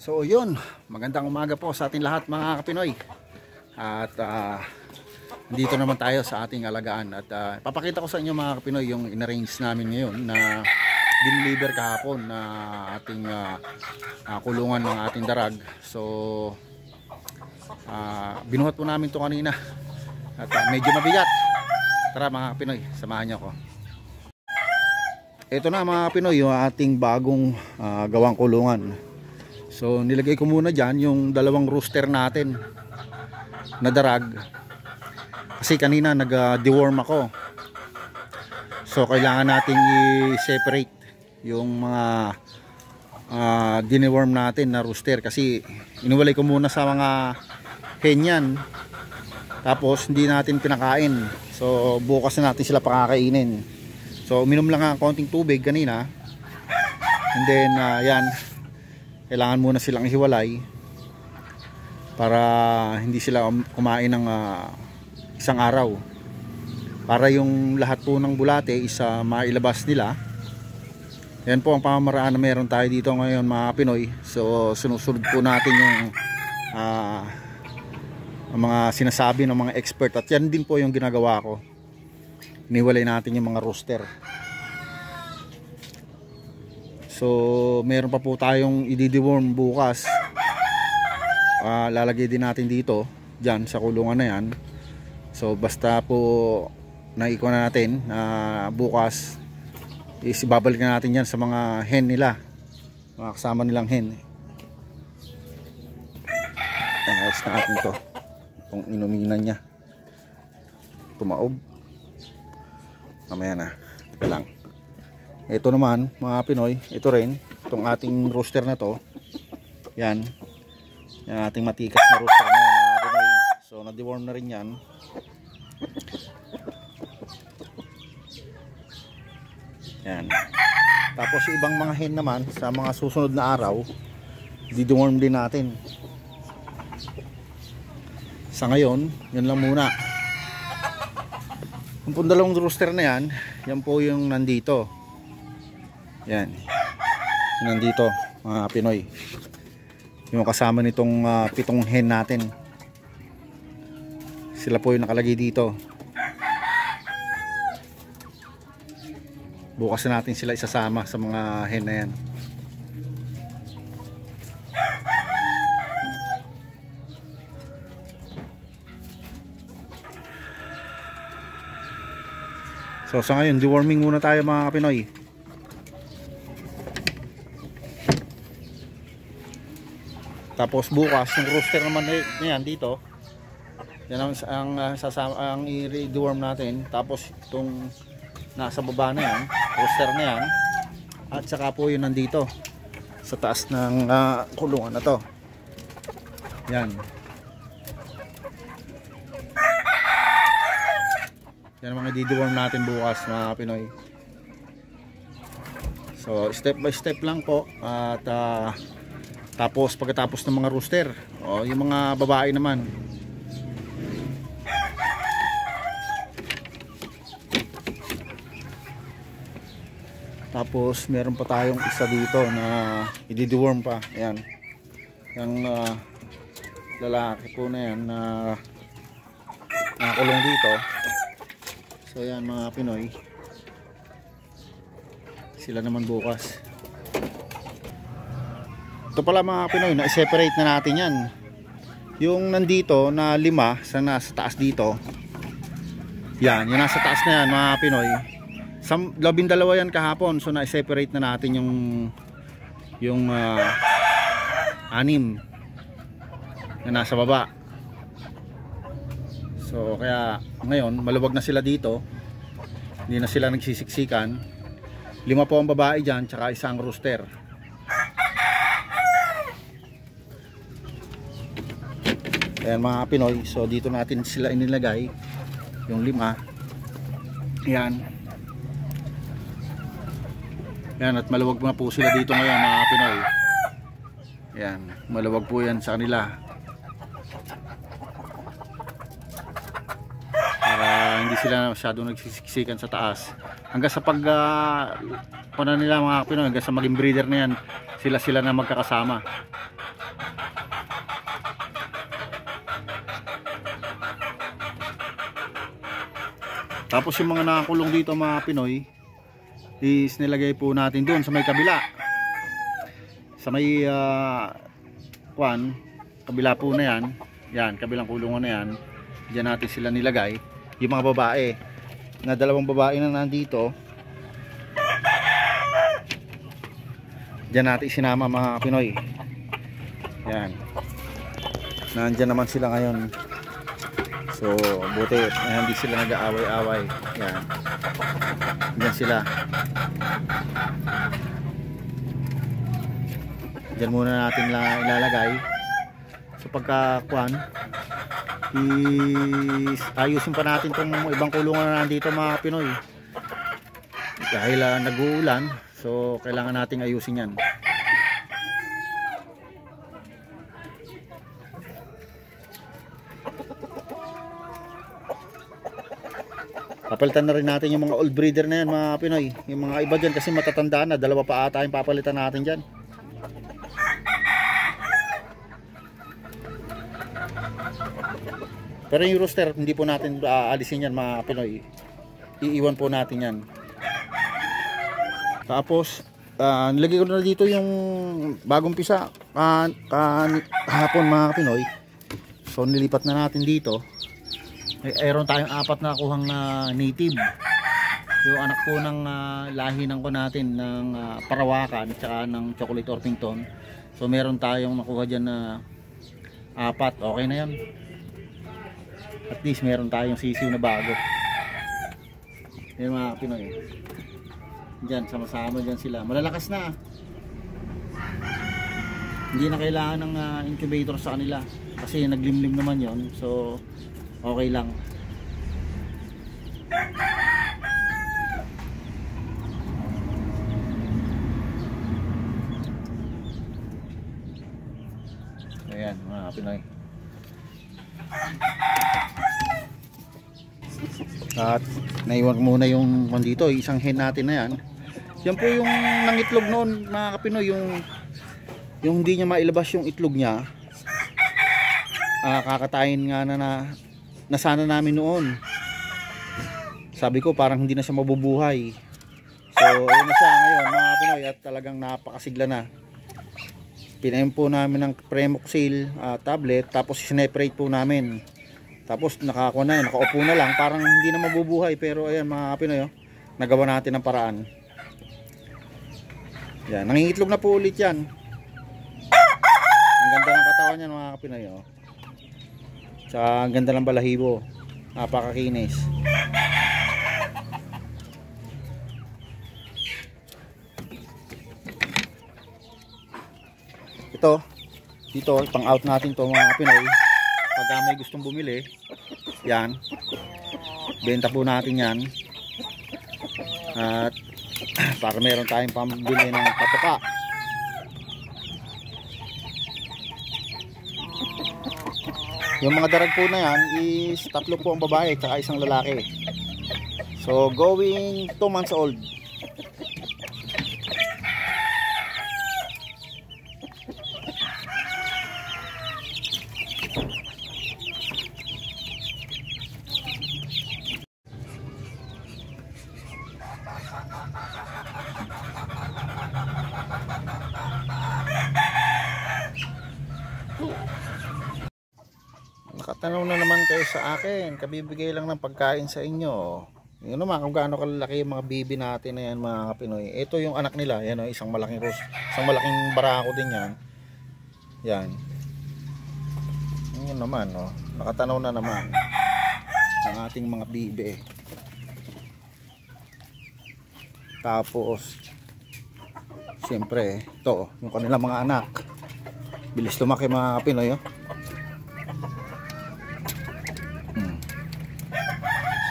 So yun, magandang umaga po sa ating lahat mga Kapinoy. At dito naman tayo sa ating alagaan. At papakita ko sa inyo mga Kapinoy yung inarrange namin ngayon na dineliver kahapon na ating kulungan ng ating darag. So binuhat po namin to kanina. At medyo mabigat. Tara mga Kapinoy, samahan niyo ako. Ito na mga Kapinoy, yung ating bagong gawang kulungan. So nilagay ko muna dyan yung dalawang rooster natin na darag. Kasi kanina nag-deworm ako. So kailangan nating i-separate yung mga dineworm natin na rooster. Kasi inuwalay ko muna sa mga hen yan. Tapos hindi natin pinakain. So bukas na natin sila pakakainin. So uminom lang ang konting tubig kanina. And then yan, kailangan muna silang hiwalay para hindi sila kumain ng isang araw, para yung lahat po ng bulate isa mailabas nila. Yan po ang pamamaraan na meron tayo dito ngayon mga Pinoy. So sinusunod po natin yung mga sinasabi ng mga expert, at yan din po yung ginagawa ko. Iniwalay natin yung mga rooster. So meron pa po tayong i-deworm bukas. Lalagay din natin dito, dyan sa kulungan na yan. So basta po naikuha na natin bukas, ibabalik na natin yan sa mga hen nila, mga kasama nilang hen. Ayos na natin ito, itong inuminan nya. Tumaob. Mamaya na, ito lang. Ito naman mga Pinoy, ito rin, itong ating rooster na to. Yan, yan ating matikas na rooster na yan mga Pinoy. So na-deworm na rin yan. Yan. Tapos ibang mga hen naman sa mga susunod na araw, di-deworm din natin. Sa ngayon, yan lang muna. Yung po dalawang rooster na yan, yan po yung nandito. Yan, nandito mga Pinoy, yung kasama nitong 7 hen natin. Sila po yung nakalagay dito. Bukas na natin sila isasama sa mga hen na yan. So sa ngayon, deworming muna tayo mga Pinoy. Tapos bukas yung rooster naman yan dito, yan ang i-deworm natin. Tapos itong nasa baba na yan, rooster na yan, at saka po yun nandito sa taas ng kulungan na to. Yan, yan ang mga i-deworm natin bukas mga Pinoy. So step by step lang po. At tapos pagkatapos ng mga rooster, yung mga babae naman, tapos meron pa tayong isa dito na i-deworm pa. Ayan, yung lalaki po na yan na nakakulong dito. So yan mga Pinoy, sila naman bukas. Ito pala mga Pinoy, na-separate na natin yan. Yung nandito na 5 sa nasa taas dito, yan, yung nasa taas na yan mga Pinoy, 12 yan kahapon. So na-separate na natin yung 6 na nasa baba. So kaya ngayon maluwag na sila dito, hindi na sila nagsisiksikan. 5 po ang babae dyan, tsaka isang rooster. Ayan mga Pinoy, so dito natin sila inilagay, yung 5. Ayan. Ayan, at maluwag na po sila dito ngayon mga Pinoy. Ayan, maluwag po yan sa kanila, para hindi sila masyadong nagsisiksikan sa taas. Hanggang sa pag nila mga Pinoy, hanggang sa maging breeder na yan, sila na magkakasama. Tapos yung mga nakakulong dito mga Pinoy is nilagay po natin doon sa may kabila. Sa may kabila po na yan. Yan, kabilang kulungan na yan. Diyan natin sila nilagay. Yung mga babae na 2 babae na nandito, diyan natin isinama mga Pinoy. Yan. Nandyan naman sila ngayon. So buti hindi sila nag-aaway-aaway. Yan. Diyan sila. Diyan muna natin ilalagay. So pagka ayusin pa natin itong ibang kulungan na nandito mga Pinoy. Dahil nag-uulan, so kailangan nating ayusin yan. Papalitan na rin natin yung mga old breeder na yan mga Pinoy. Yung mga iba dyan kasi matatanda na, 2 pa ata yung papalitan natin dyan. Pero yung rooster hindi po natin alisin yan mga Pinoy. Iiwan po natin yan. Tapos nilagay ko na dito yung bagong pisa kahapon mga Pinoy. So nilipat na natin dito. Mayroon tayong 4 na kuhang native. Yung anak po ng lahinan ko natin ng Parawakan at saka ng Chocolate Orpington. So meron tayong nakuha dyan na 4. Okay na yan. At least meron tayong sisiw na bago. Yan mga Pinoy. Diyan, sama-sama dyan sila. Malalakas na. Hindi na kailangan ng incubator sa kanila. Kasi naglimlim naman yon. So, okay lang. Ayan, mga Pinoy. At naiwan muna yung dito, isang hen natin na yan. Yan po yung nangitlog noon mga Pinoy, yung hindi niya mailabas yung itlog niya. Kakatayin nga na sana namin noon. Sabi ko parang hindi na siya mabubuhay. So ayun na siya ngayon mga Pinoy, at talagang napakasigla na. Pinaim po namin ng Premoxil tablet, tapos sineprate po namin. Tapos nakaupo na lang, parang hindi na mabubuhay. Pero ayan mga Pinoy, nagawa natin ng paraan. Yan, nangingitlog na po ulit yan. Ang ganda ng katawan niyan mga Pinoy. Tsaka ang ganda ng balahibo. Napakakinis. Dito, pang out natin to mga Pinoy. Pagka may gustong bumili, yan, benta po natin yan. At para meron tayong pambili ng patuka. Yung mga darag po na yan is 3 po ang babae at 1 lalaki. So going 2 months old. Nakatanaw na naman kayo sa akin. Kabibigay lang ng pagkain sa inyo. Yun naman kung gaano kalalaki yung mga bibi natin na yan mga Pinoy. Ito yung anak nila. Yan, isang malaking barako din yan. Yan. Yun naman. Nakatanaw na naman ang ating mga bibi. Tapos siyempre ito yung kanilang mga anak. Bilis lumaki mga Pinoy.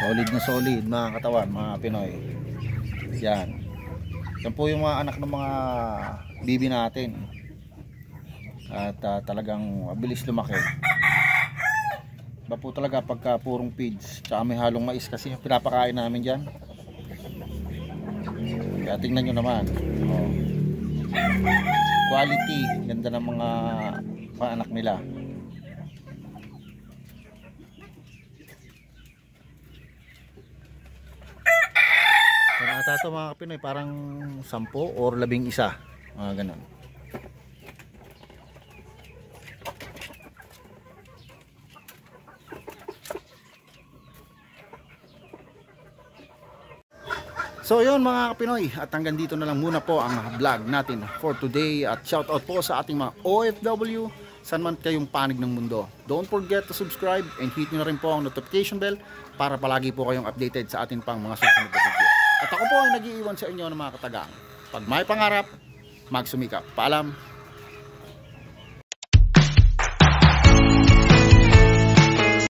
Solid na solid mga katawan mga Pinoy. Yan. Yan po yung mga anak ng mga bibi natin. At talagang mabilis lumaki. Iba po talaga pagka purong feeds tsaka may halong mais kasi yung pinapakain namin dyan. Kaya tingnan nyo naman. Quality. Ganda ng mga anak nila. Tato mga Pinoy, parang 10 or 11. Mga ganun. So yun mga Pinoy, at hanggang dito na lang muna po ang vlog natin for today. At shoutout po sa ating mga OFW saan man kayong panig ng mundo. Don't forget to subscribe and hit nyo na rin po ang notification bell para palagi po kayong updated sa ating pang mga susunod na video. At ako po ay nag-iiwan sa inyo ng mga katagang. Pag may pangarap, magsumikap. Paalam!